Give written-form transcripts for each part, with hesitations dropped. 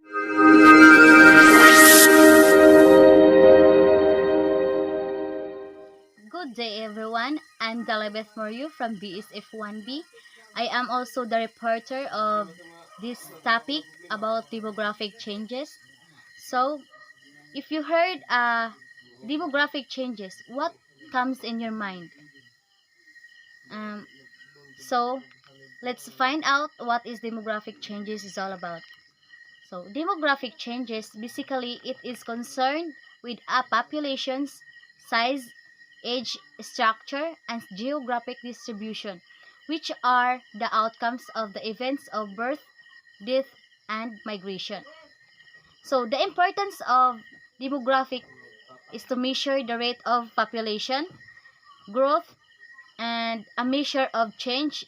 Good day everyone, I'm Dalibeth Murio from BSF1B. I am also the reporter of this topic about demographic changes. So, if you heard demographic changes, what comes in your mind? Um, so, let's find out what is demographic changes is all about. So, demographic changes, basically it is concerned with a population's size, age structure, and geographic distribution, which are the outcomes of the events of birth, death, and migration. So, the importance of demographic is to measure the rate of population growth, and a measure of change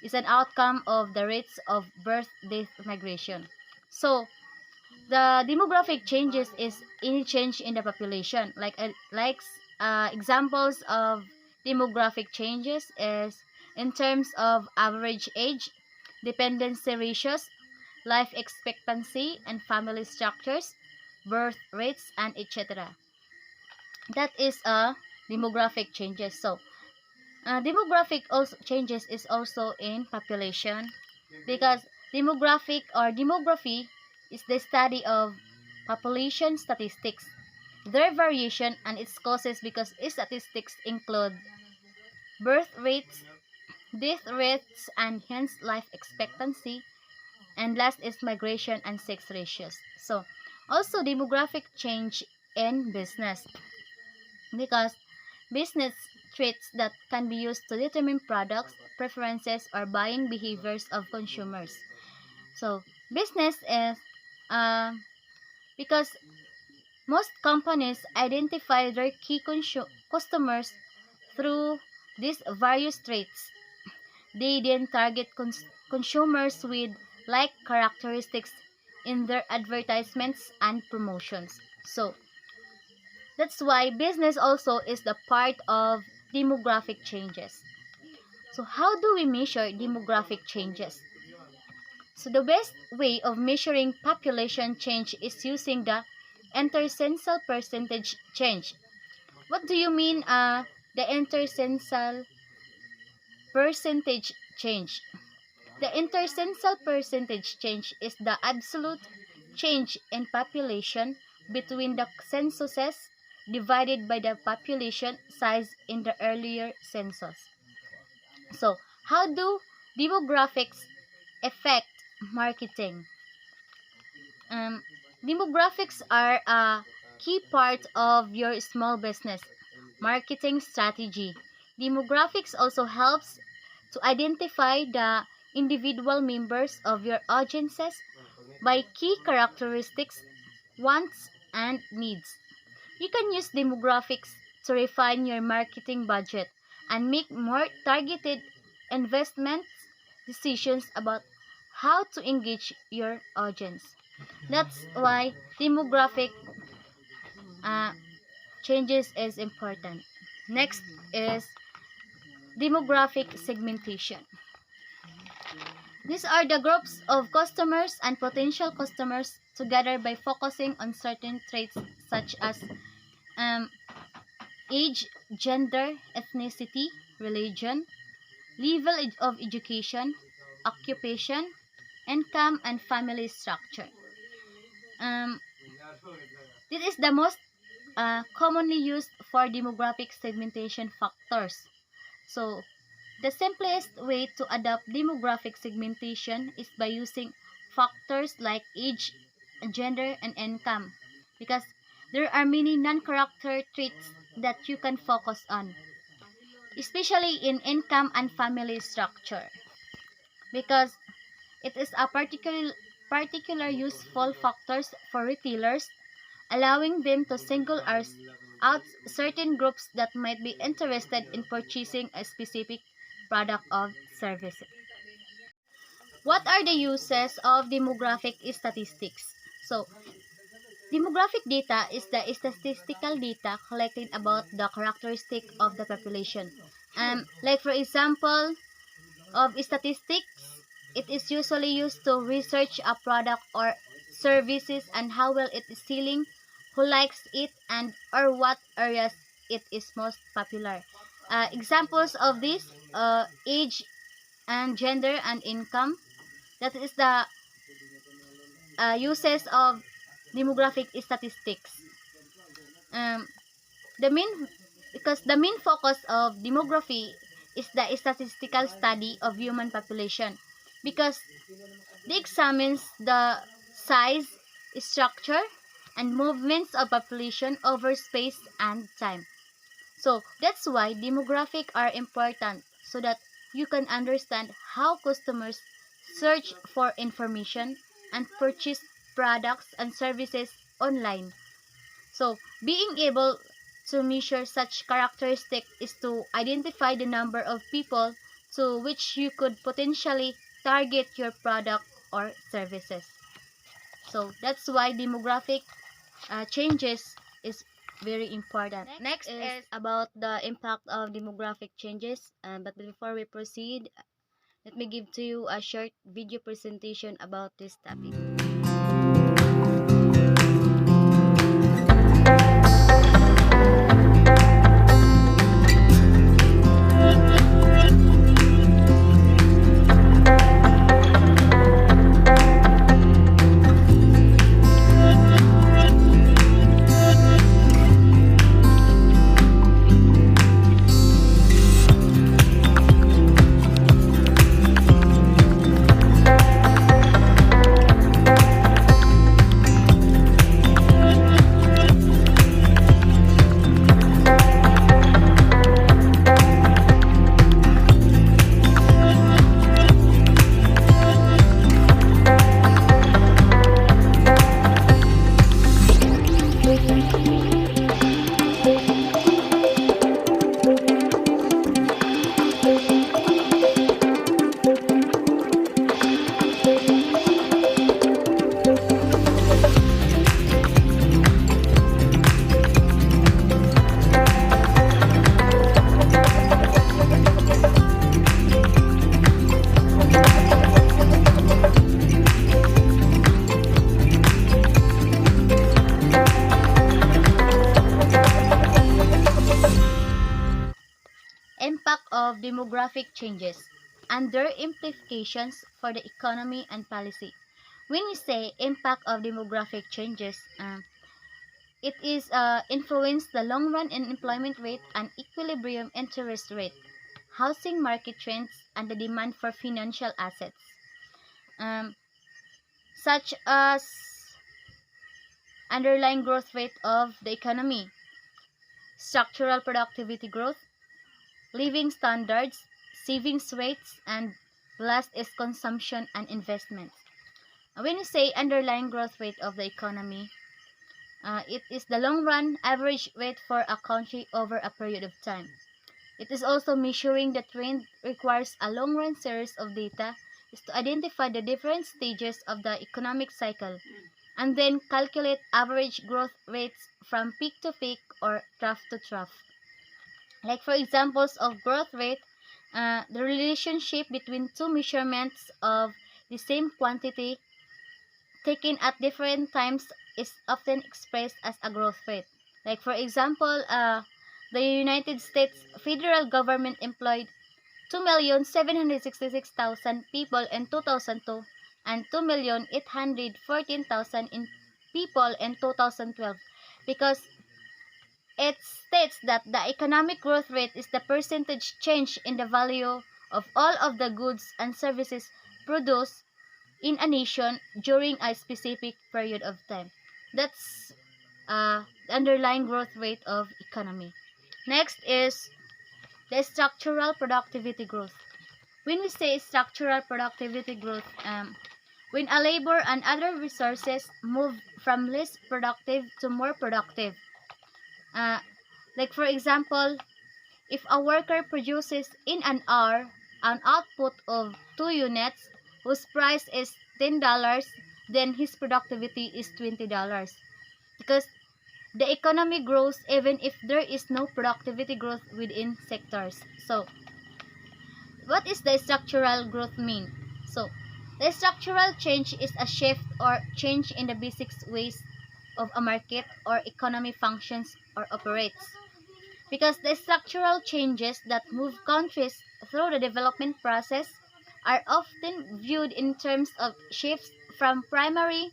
is an outcome of the rates of birth, death, migration. So, the demographic changes is any change in the population. Examples of demographic changes is in terms of average age, dependency ratios, life expectancy and family structures, birth rates, and etc. That is a demographic changes. So demographic also changes is also in population, because demography is the study of population statistics, their variation and its causes, because its statistics include birth rates, death rates, and hence life expectancy, and last is migration and sex ratios. So also demographic change in business, because business traits that can be used to determine products, preferences, or buying behaviors of consumers. So, business is because most companies identify their key customers through these various traits. They then target consumers with like characteristics in their advertisements and promotions. So, that's why business also is the part of demographic changes. So how do we measure demographic changes? So the best way of measuring population change is using the intercensal percentage change. What do you mean the intercensal percentage change? The intercensal percentage change is the absolute change in population between the censuses divided by the population size in the earlier census. So, how do demographics affect marketing? Um, Demographics are a key part of your small business marketing strategy. Demographics also helps to identify the individual members of your audiences by key characteristics, wants, and needs. You can use demographics to refine your marketing budget and make more targeted investment decisions about how to engage your audience. That's why demographic uh, changes is important. Next is demographic segmentation. These are the groups of customers and potential customers together by focusing on certain traits such as um, age, gender, ethnicity, religion, level of education, occupation, income, and family structure. Um, this is the most commonly used for demographic segmentation factors. So, the simplest way to adopt demographic segmentation is by using factors like age, gender, and income, because there are many non-character traits that you can focus on, especially in income and family structure, because it is a particular useful factors for retailers, allowing them to single out certain groups that might be interested in purchasing a specific product or service. What are the uses of demographic statistics? So, demographic data is the statistical data collected about the characteristic of the population. Like for example, of statistics, it is usually used to research a product or services, and how well it is selling, who likes it, and or what areas it is most popular. Examples of this: age and gender and income. That is the uses of demographic statistics. Um, the main because the main focus of demography is the statistical study of human population, because it examines the size, structure, and movements of population over space and time. So that's why demographic are important, so that you can understand how customers search for information and purchase products and services online. So being able to measure such characteristic is to identify the number of people to which you could potentially target your product or services. So that's why demographic changes is very important. Next is about the impact of demographic changes. But before we proceed, let me give to you a short video presentation about this topic. Impact of demographic changes and their implications for the economy and policy. When we say impact of demographic changes, it is influence the long run in employment rate and equilibrium interest rate, housing market trends, and the demand for financial assets, um, such as underlying growth rate of the economy, structural productivity growth, living standards, savings rates, and last is consumption and investment. When you say underlying growth rate of the economy, it is the long run average rate for a country over a period of time. It is also measuring the trend requires a long run series of data is to identify the different stages of the economic cycle and then calculate average growth rates from peak to peak or trough to trough. Like for examples of growth rate, the relationship between two measurements of the same quantity taken at different times is often expressed as a growth rate. Like for example, the United States federal government employed 2,766,000 people in 2002 and 2,814,000 in people in 2012, because it states that the economic growth rate is the percentage change in the value of all of the goods and services produced in a nation during a specific period of time. That's the underlying growth rate of economy. Next is the structural productivity growth. When we say structural productivity growth, when a labor and other resources move from less productive to more productive. Uh, like for example, if a worker produces in an hour an output of 2 units whose price is $10, then his productivity is $20. Because the economy grows even if there is no productivity growth within sectors. So, what is the structural growth mean? So, The structural change is a shift or change in the basic ways of a market or economy functions or operates. Because the structural changes that move countries through the development process are often viewed in terms of shifts from primary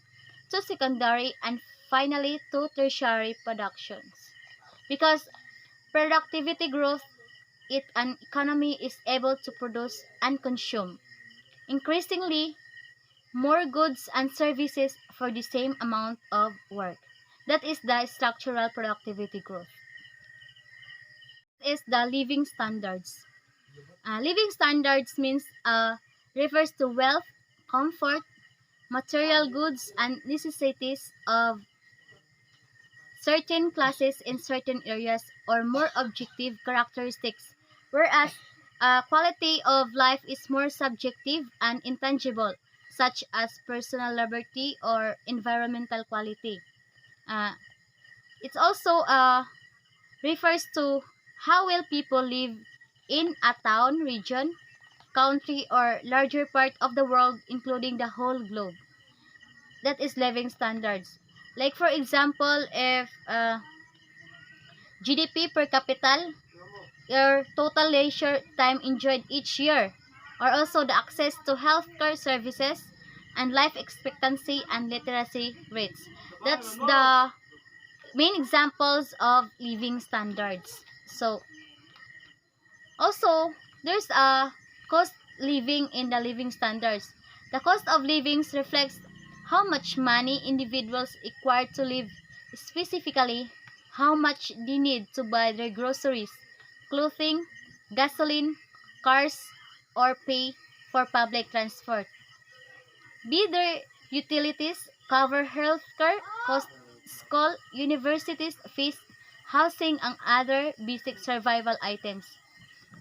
to secondary and finally to tertiary productions. Because productivity growth, it an economy is able to produce and consume increasingly more goods and services for the same amount of work. That is the structural productivity growth. Is the living standards. Living standards means refers to wealth, comfort, material goods, and necessities of certain classes in certain areas or more objective characteristics, whereas quality of life is more subjective and intangible, such as personal liberty or environmental quality. Uh, it also refers to how well people live in a town, region, country, or larger part of the world, including the whole globe. That is living standards. Like for example, if GDP per capita, your total leisure time enjoyed each year, or also the access to healthcare services, and life expectancy and literacy rates. That's the main examples of living standards. So, also, there's a cost living in the living standards. The cost of living reflects how much money individuals require to live, specifically how much they need to buy their groceries, clothing, gasoline, cars, or pay for public transport. Be their utilities, cover healthcare costs, school, universities, fees, housing, and other basic survival items.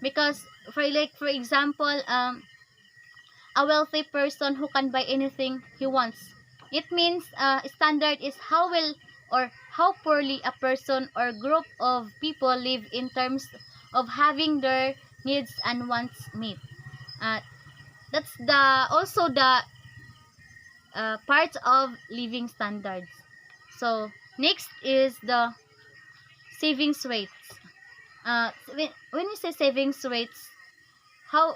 Because for example, a wealthy person who can buy anything he wants. It means standard is how well or how poorly a person or group of people live in terms of having their needs and wants met. Uh, that's the also the part of living standards. So next is the savings rates. When you say savings rates, how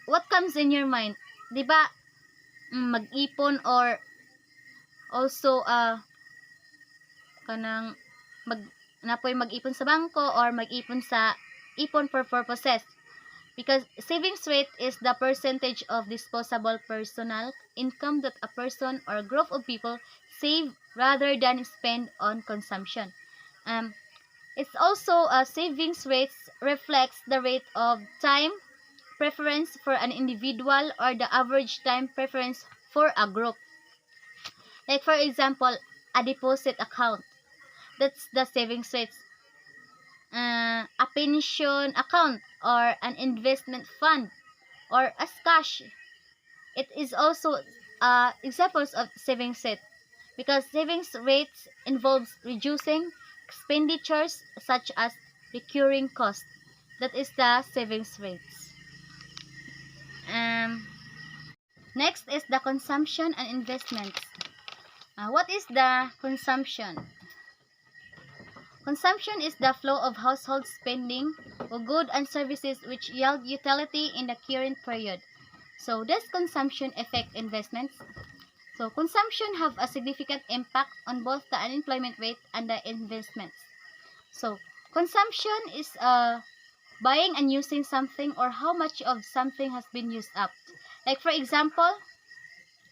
what comes in your mind? 'Di ba? Mag-ipon or also kanang mag napoy mag-ipon sa bangko or mag-ipon sa ipon for purposes. Because savings rate is the percentage of disposable personal income that a person or group of people save rather than spend on consumption. It's also a savings rate reflects the rate of time preference for an individual or the average time preference for a group. Like for example, a deposit account. That's the savings rate. A pension account or an investment fund or as cash. It is also examples of savings rate because savings rates involves reducing expenditures such as recurring costs. That is the savings rates. Next is the consumption and investments. What is the consumption? Consumption is the flow of household spending of goods and services which yield utility in the current period. So, does consumption affect investments? So, consumption have a significant impact on both the unemployment rate and the investments. So, consumption is buying and using something or how much of something has been used up. Like for example,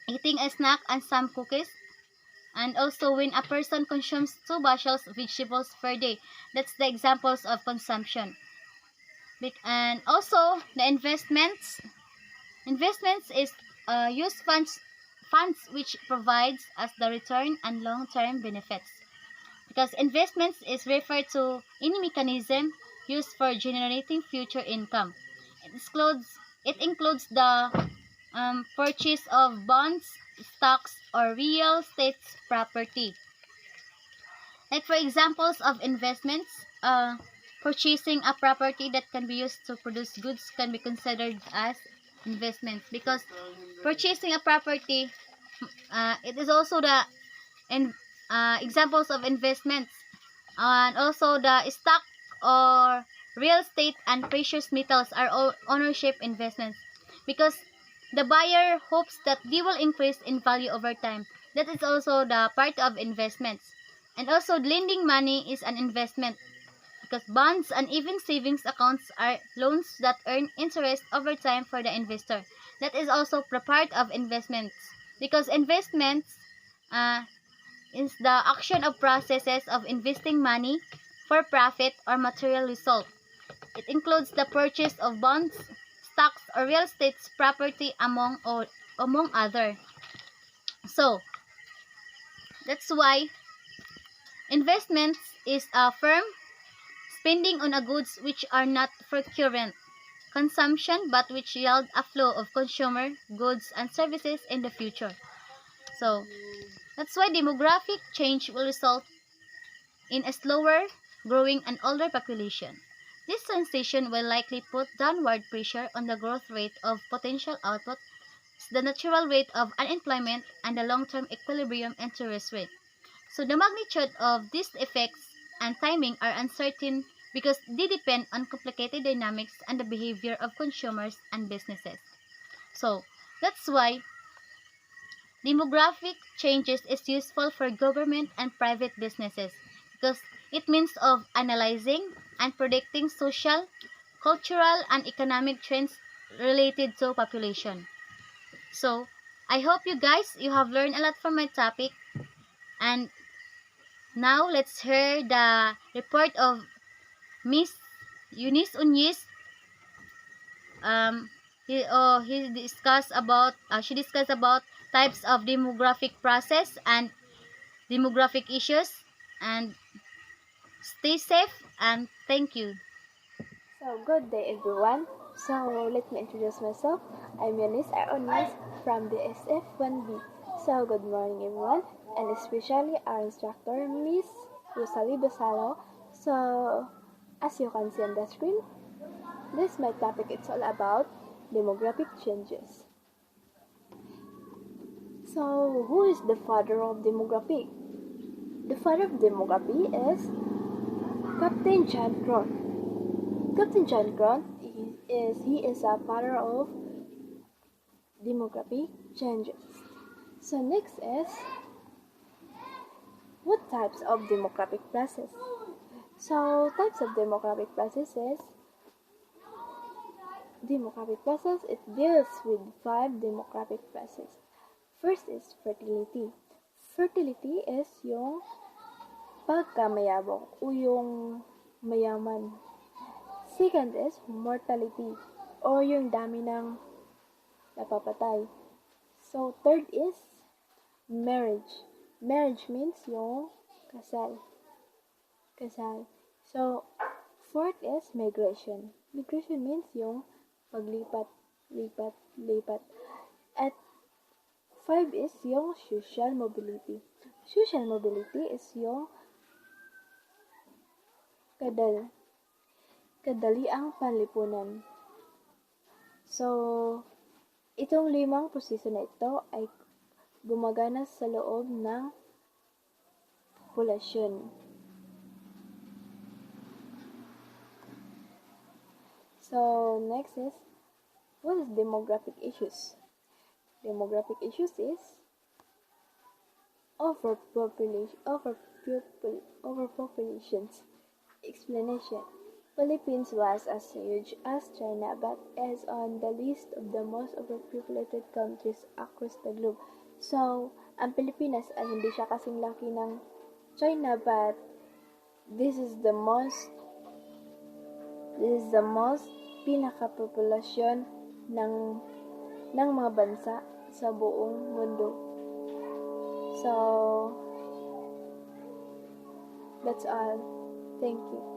eating a snack and some cookies. And also when a person consumes 2 bushels of vegetables per day. That's the examples of consumption. And also the investments. Investments is use funds which provides us the return and long-term benefits. Because investments is referred to any mechanism used for generating future income. It includes the purchase of bonds, stocks, or real estate property. Like for examples of investments, purchasing a property that can be used to produce goods can be considered as investments, because purchasing a property, it is also the examples of investments, and also the stock or real estate and precious metals are all ownership investments, because the buyer hopes that they will increase in value over time. That is also the part of investments. And also lending money is an investment, because bonds and even savings accounts are loans that earn interest over time for the investor. That is also a part of investments, because investments uh, is the action of processes of investing money for profit or material result. It includes the purchase of bonds, stocks, or real estate property among other. So that's why investments is a firm spending on a goods which are not for current consumption but which yield a flow of consumer goods and services in the future. So that's why demographic change will result in a slower growing and older population. This transition will likely put downward pressure on the growth rate of potential output, the natural rate of unemployment, and the long-term equilibrium interest rate. So the magnitude of these effects and timing are uncertain because they depend on complicated dynamics and the behavior of consumers and businesses. So that's why demographic changes is useful for government and private businesses, because it means of analyzing and predicting social, cultural, and economic trends related to population. So I hope you have learned a lot from my topic, and now let's hear the report of Miss Eunice Oñez. He discussed about she discussed about types of demographic process and demographic issues, and stay safe and thank you. So, good day everyone. So, let me introduce myself. I'm Eunes Oñez from the SF1B. So, good morning everyone, and especially our instructor, Miss Rosalie Basalo. So, as you can see on the screen, this my topic. It's all about demographic changes. So, who is the father of demography? The father of demography is Captain John Grant. Captain John Grant is a father of demographic changes. So next is what types of demographic process? So types of demographic processes. Demographic process, it deals with 5 demographic process. First is fertility. Fertility is yung pagkamayabong o yung mayaman. Second is mortality o yung dami ng napapatay. So third is marriage. Marriage means yung kasal. So fourth is migration. Migration means yung paglipat, lipat. At 5 is yung social mobility. Social mobility is yung kadaliang panlipunan. So, itong 5 proseso na ito ay gumagana sa loob ng populasyon. So, next is, what is demographic issues? Demographic issues is overpopulations. Explanation. Philippines was as huge as China but is on the list of the most overpopulated countries across the globe. So, ang Pilipinas ay hindi siya kasing laki ng China but this is the most pinakapopulasyon ng mga bansa sa buong mundo. So, that's all. Thank you.